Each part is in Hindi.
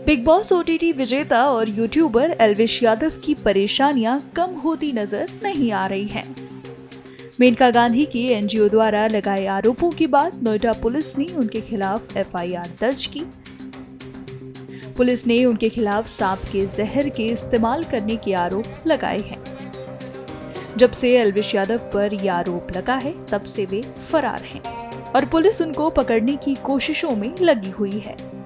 बिग बॉस ओटीटी विजेता और यूट्यूबर एल्विश यादव की परेशानियां कम होती नजर नहीं आ रही हैं। मेनका गांधी की एनजीओ द्वारा लगाए आरोपों के बाद नोएडा पुलिस ने उनके खिलाफ एफआईआर दर्ज की। पुलिस ने उनके खिलाफ सांप के जहर के इस्तेमाल करने के आरोप लगाए हैं। जब से एल्विश यादव पर यह आरोप लगा है, तब से वे फरार हैं और पुलिस उनको पकड़ने की कोशिशों में लगी हुई है।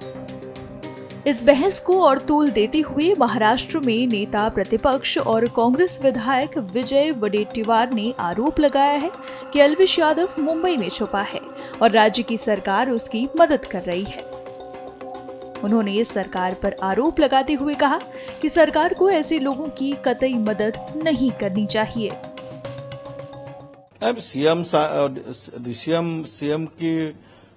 इस बहस को और तूल देते हुए महाराष्ट्र में नेता प्रतिपक्ष और कांग्रेस विधायक विजय वडेट्टीवार ने आरोप लगाया है कि एल्विश यादव मुंबई में छुपा है और राज्य की सरकार उसकी मदद कर रही है। उन्होंने सरकार पर आरोप लगाते हुए कहा कि सरकार को ऐसे लोगों की कतई मदद नहीं करनी चाहिए। अब सीएम की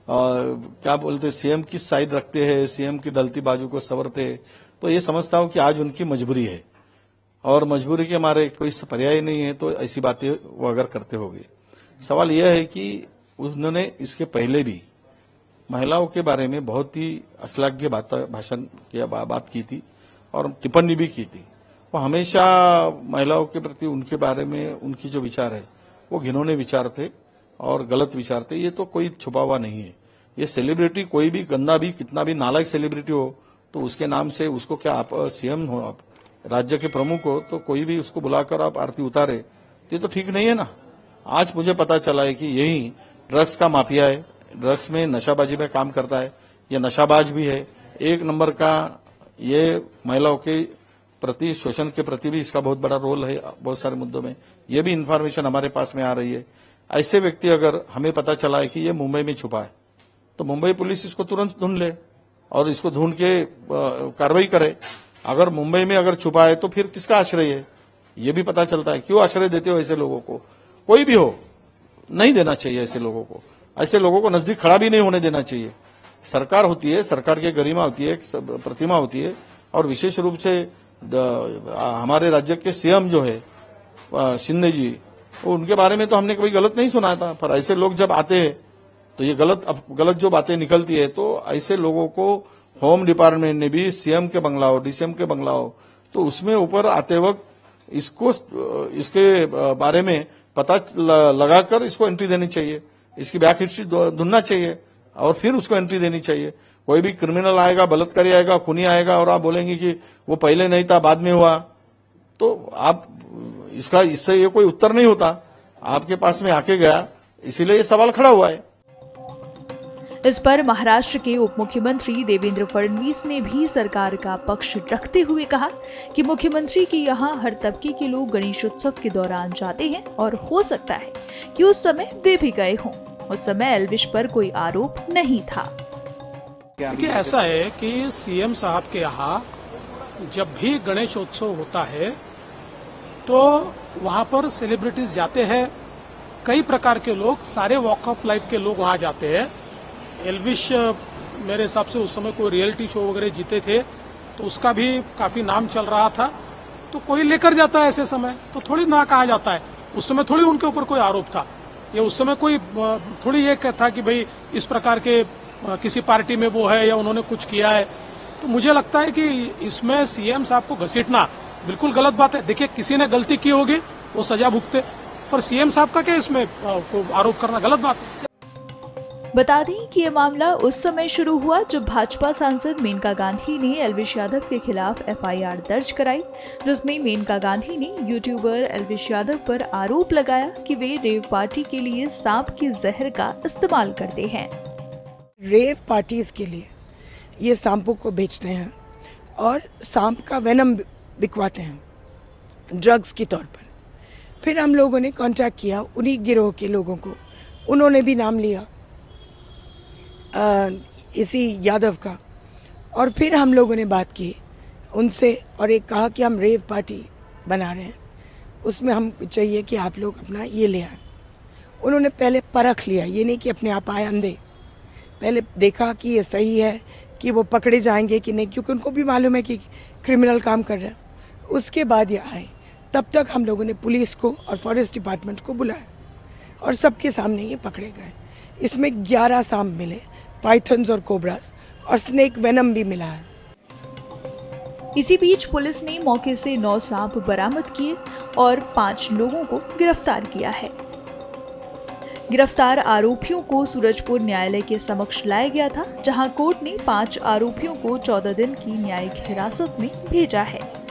क्या बोलते, सीएम की साइड रखते हैं, सीएम की डलती बाजू को संवरते हैं, तो ये समझता हूं कि आज उनकी मजबूरी है और मजबूरी के हमारे कोई पर्याय नहीं है, तो ऐसी बातें वो अगर करते होंगे। सवाल यह है कि उन्होंने इसके पहले भी महिलाओं के बारे में बहुत ही अश्लाघ्य भाषण की बात की थी और टिप्पणी भी की थी। वो हमेशा महिलाओं के प्रति उनके बारे में उनकी जो विचार है वो घिनौने विचार थे और गलत विचार थे। ये तो कोई छुपा हुआ नहीं है। ये सेलिब्रिटी कोई भी गंदा भी कितना भी नालायक सेलिब्रिटी हो तो उसके नाम से उसको क्या, आप सीएम हो, आप राज्य के प्रमुख हो, तो कोई भी उसको बुलाकर आप आरती उतारे तो ये तो ठीक नहीं है ना। आज मुझे पता चला है कि यही ड्रग्स का माफिया है, ड्रग्स में नशाबाजी में काम करता है, ये नशाबाज भी है, एक नंबर का ये महिलाओं के प्रति शोषण के प्रति भी इसका बहुत बड़ा रोल है बहुत सारे मुद्दों में। ये भी इंफॉर्मेशन हमारे पास में आ रही है। ऐसे व्यक्ति अगर हमें पता चला है कि ये मुंबई में छुपा है तो मुंबई पुलिस इसको तुरंत ढूंढ ले और इसको ढूंढ के कार्रवाई करे। अगर मुंबई में अगर छुपा है तो फिर किसका आश्रय है ये भी पता चलता है। क्यों आश्रय देते हो ऐसे लोगों को? कोई भी हो, नहीं देना चाहिए ऐसे लोगों को। ऐसे लोगों को नजदीक खड़ा भी नहीं होने देना चाहिए। सरकार होती है, सरकार की गरिमा होती है, प्रतिमा होती है और विशेष रूप से हमारे राज्य के सीएम जो है शिंदे जी, उनके बारे में तो हमने कभी गलत नहीं सुना था। पर ऐसे लोग जब आते हैं तो ये गलत जो बातें निकलती है, तो ऐसे लोगों को होम डिपार्टमेंट ने भी सीएम के बंगला हो, डीसीएम के बंगला हो, तो उसमें ऊपर आते वक्त इसके बारे में पता लगाकर इसको एंट्री देनी चाहिए, इसकी बैक हिस्ट्री ढूंढना चाहिए और फिर उसको एंट्री देनी चाहिए। कोई भी क्रिमिनल आएगा, बलात्कारी आएगा, खूनी आएगा और आप बोलेंगे कि वो पहले नहीं था बाद में हुआ, तो आप इससे ये कोई उत्तर नहीं होता। आपके पास में आके गया, इसीलिए ये सवाल खड़ा हुआ है। इस पर महाराष्ट्र के उप मुख्यमंत्री देवेंद्र फडणवीस ने भी सरकार का पक्ष रखते हुए कहा कि मुख्यमंत्री के यहाँ हर तबके के लोग गणेशोत्सव के दौरान जाते हैं और हो सकता है कि उस समय वे भी गए हों। उस समय एल्विश पर कोई आरोप नहीं था। देखिए, ऐसा है कि सीएम साहब के यहाँ जब भी गणेशोत्सव होता है तो वहां पर सेलिब्रिटीज जाते हैं, कई प्रकार के लोग, सारे वॉक ऑफ लाइफ के लोग वहां जाते हैं। एल्विश मेरे हिसाब से उस समय कोई रियलिटी शो वगैरह जीते थे तो उसका भी काफी नाम चल रहा था, तो कोई लेकर जाता है ऐसे समय, तो थोड़ी ना कहा जाता है। उस समय थोड़ी उनके ऊपर कोई आरोप था, ये उस समय कोई थोड़ी ये था कि भाई इस प्रकार के किसी पार्टी में वो है या उन्होंने कुछ किया है। तो मुझे लगता है कि इसमें सीएम साहब को घसीटना बिल्कुल गलत बात है। देखिए, किसी ने गलती की होगी वो सजा भुगते, पर सीएम साहब का क्या इसमें आरोप करना गलत बात है। बता दें कि ये मामला उस समय शुरू हुआ जब भाजपा सांसद मेनका गांधी ने एल्विश यादव के खिलाफ एफआईआर दर्ज कराई, जिसमें मेनका गांधी ने यूट्यूबर एल्विश यादव पर आरोप लगाया कि वे रेव पार्टी के लिए सांप के जहर का इस्तेमाल करते हैं। रेव पार्टीज के लिए ये सांपों को बेचते हैं और सांप का वेनम बिकवाते हैं ड्रग्स के तौर पर। फिर हम लोगों ने कांटेक्ट किया उन्हीं गिरोह के लोगों को, उन्होंने भी नाम लिया इसी यादव का, और फिर हम लोगों ने बात की उनसे और एक कहा कि हम रेव पार्टी बना रहे हैं, उसमें हम चाहिए कि आप लोग अपना ये ले आए। उन्होंने पहले परख लिया, ये नहीं कि अपने आप आए अंधे, पहले देखा कि ये सही है कि वो पकड़े जाएंगे कि नहीं, क्योंकि उनको भी मालूम है कि क्रिमिनल काम कर रहे हैं। उसके बाद ये आए, तब तक हम लोगों ने पुलिस को और फॉरेस्ट डिपार्टमेंट को बुलाया और सबके सामने ये पकड़े गए। इसमें 11 सांप मिले, पाइथन्स और कोबरास, और स्नेक वेनम भी मिला है। इसी बीच पुलिस ने मौके से 9 सांप बरामद किए और 5 लोगों को गिरफ्तार किया है। गिरफ्तार आरोपियों को सूरजपुर न्यायालय के समक्ष लाया गया था, जहां कोर्ट ने 5 आरोपियों को 14 दिन की न्यायिक हिरासत में भेजा है।